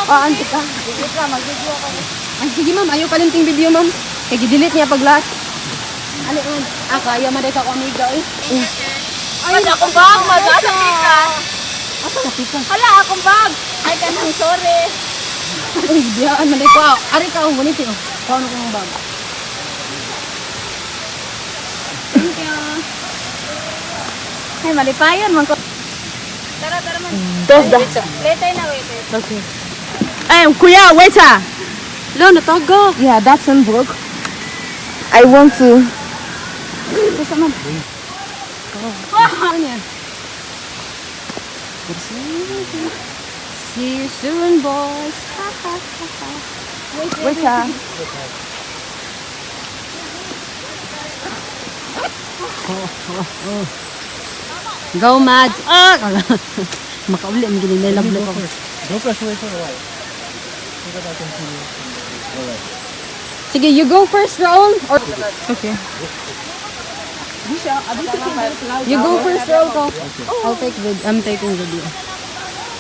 Antik ka. Sige ka, mag-video ako. Ay, sige ma'am, ayaw kalinting video ma'am. Kaya gidelete niya pag lahat. Ano yun? Kaya man ka ko amiga eh. Ay, akong bag, mag-asa pika. Asa na pika? Hala, akong bag. Ay, kanang sorry. Uy, biyaan man ko. Ari ka, ngunit eh. Paano kong bag? Thank you. Ay, malipayon man ko. Tara, tara man. Later na, wait. Okay. Kuya, waiter. Lo, nataga. Yeah, that's in book. I want to. Basta man. Ano yan? See you soon, boys. Ha, ha, ha, ha. Waiter. Go, Mad. Makauli ang giling nilablo ko. Go first, wait for a while. So that I can see you. Alright. Sige, you go first, Raul. Or Okay. you go first, Raul ko. I'll take video. I'm taking video.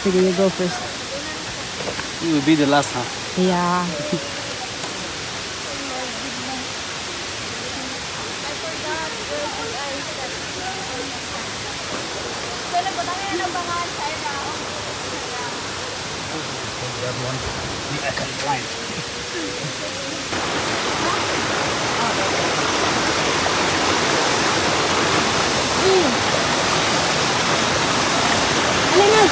Sige, you go first. You will be the last, huh? Yeah. Alin na?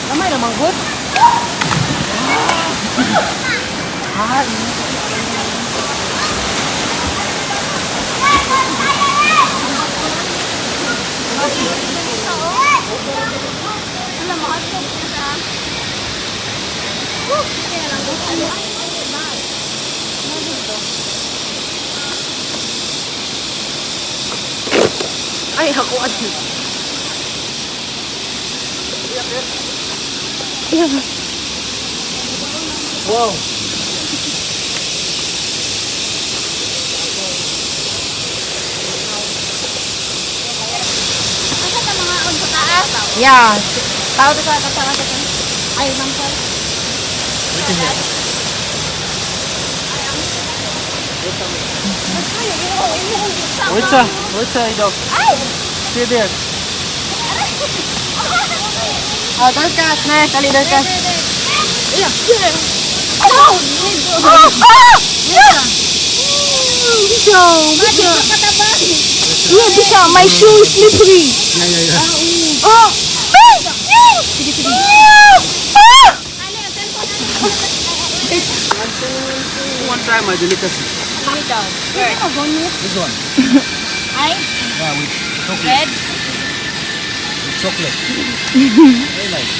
Kamay naman, good. Ay, ako at Wow! yeah. Tao ka ay, nampal. Waiter, dog. Stay there. Oh, Dorcas. Nice. Ali, Dorcas. Bisa, my shoe is slippery. Yeah. Oh! Sige, sige. One try my delicacy. This one. Ay, Yeah, with chocolate. red. With chocolate. Very nice.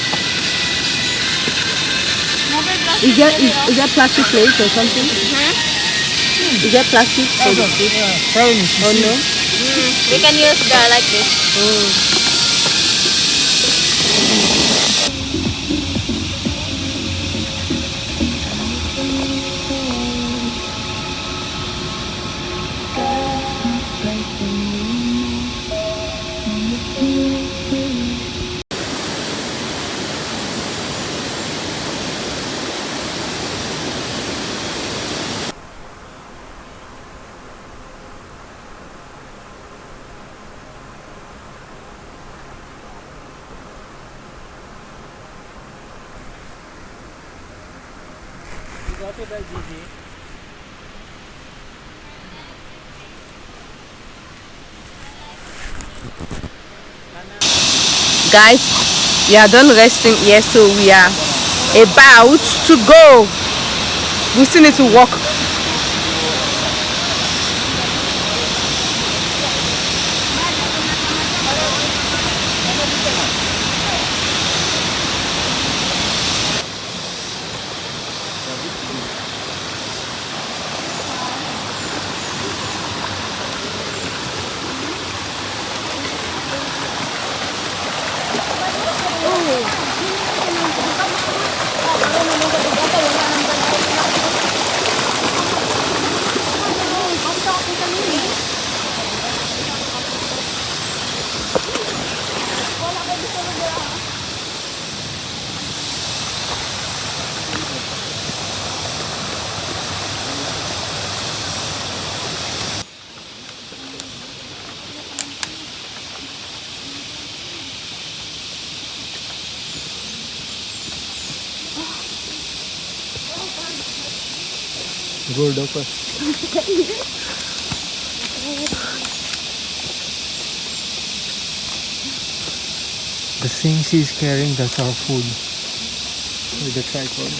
Is that plastic plate or something? Is that plastic? Prawns. Oh no? We can use the like this. Guys, we are done resting here, so we are about to go. We still need to walk. Gordocus. The things he's carrying, that's our food. With the tripod.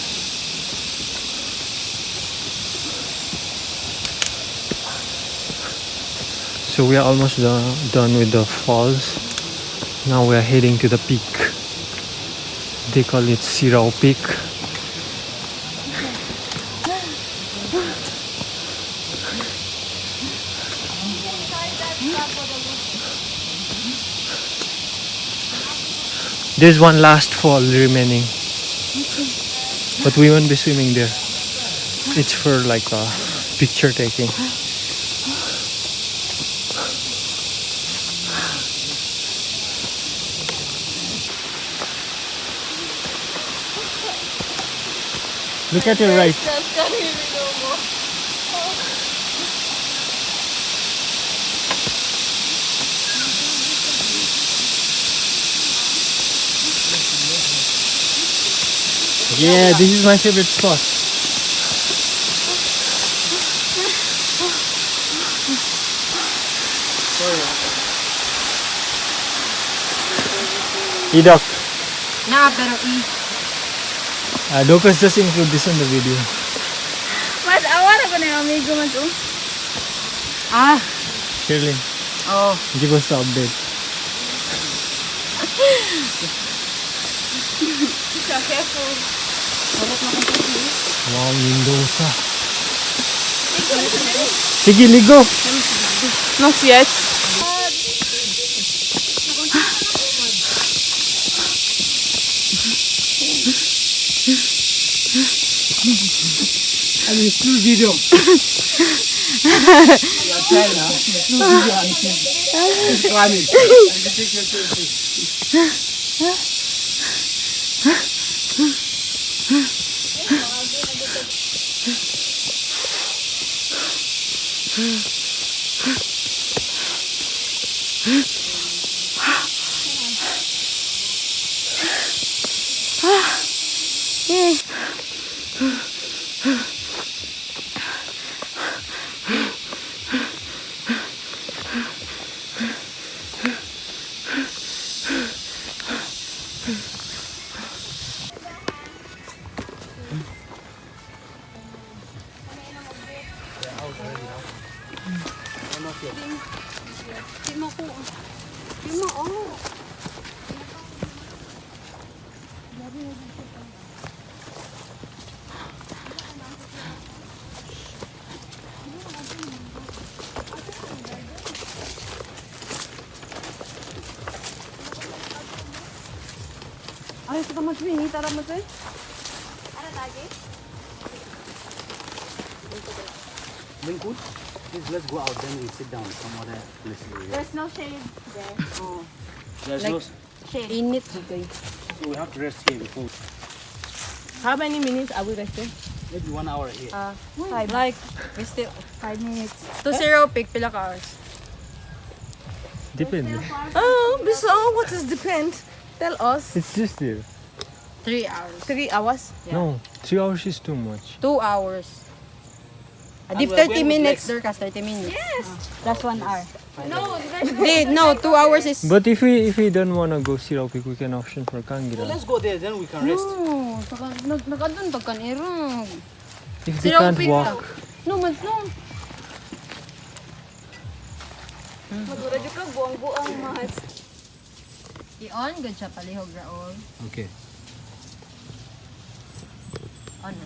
So we are almost done with the falls. Now we are heading to the peak. They call it Sirao Peak. There's one last fall remaining, but we won't be swimming there. It's for like picture taking. Look at your right. Yeah, this is my favorite spot. Idok. Na, pero Docus just include this in the video. Mas awara ko na yung amigo man to. Shirley, Oh. give us the update. Siya, careful. Wow, Mendoza. Sige, ligo. Not yet. Full video. Ay, sa tamat ini, tara mo tayo. Linkwood, please let's go out then we sit down some other place. There's no shade there. There's Like- no, Init, okay. so we have to rest here before How many minutes are we resting? maybe 1 hour here. Like, we still, 5 minutes. to Zero Peak, pila ka hours? Depende. Oh, so what does depend? Tell us. It's just there. 3 hours. 3 hours? No, 3 hours is too much. 2 hours. Adip we're 30 going with minutes, Lex. Dorcas, 30 minutes. Plus 1 hour. No, No, 2 hours is... But if we don't wanna go Sirao Peak, we can option for Kangira. Let's go there then we can rest. No, nakadun pagkan irong. If they Sirao can't Peak walk, lang. No, mas no. Magura ka buang-buang mahal. I-on, good siya palihog raol. Okay. On na.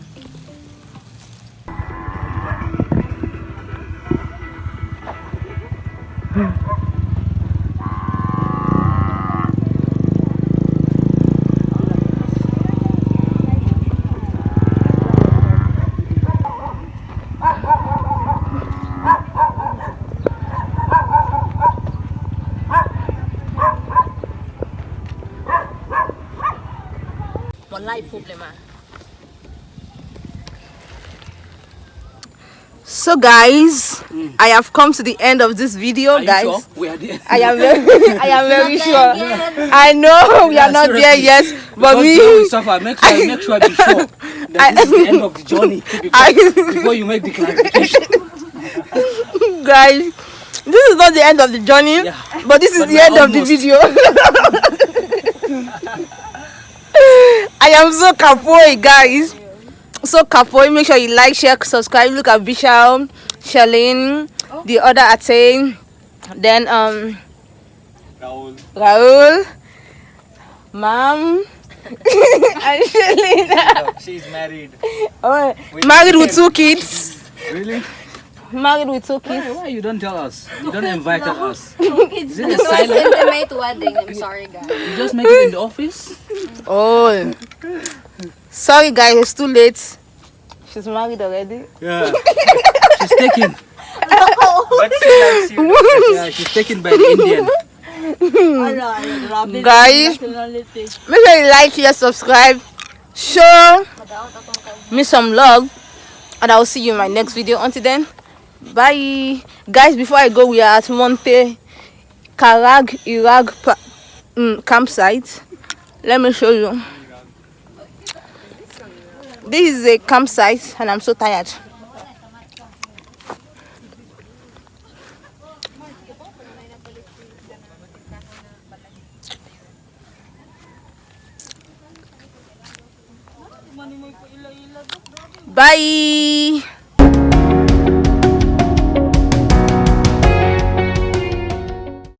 Walay problema. So guys, I have come to the end of this video, Are you guys. sure? We are there. I am very sure. I know we are not there yet, but Because me, there we suffer. Make sure be sure. that this is the end of the journey before you make the clarification. Guys, this is not the end of the journey, Yeah. but this is But the we're end of the almost. video. I am so kapoi, guys. So kapoi. Make sure you like, share, subscribe. Look at Vishal, Charlene, the other Attain, then Raul, Mom, and Charlene. She's married. Oh, married with 2 kids. Really? Married with 2 kids. Why you don't tell us? You don't invite us. Is it a silent? Intimate wedding. I'm sorry, guys. You just make it in the office? Oh, sorry guys, it's too late. She's married already. Yeah. She's taken. But she likes you. Yeah, she's taken by the Indian. Guys, make sure you like, share, subscribe, show me some love, and I'll see you in my next video. Until then, bye. Guys, before I go, we are at Monte Karag Irag campsite. Let me show you. This is a campsite and I'm so tired. Bye.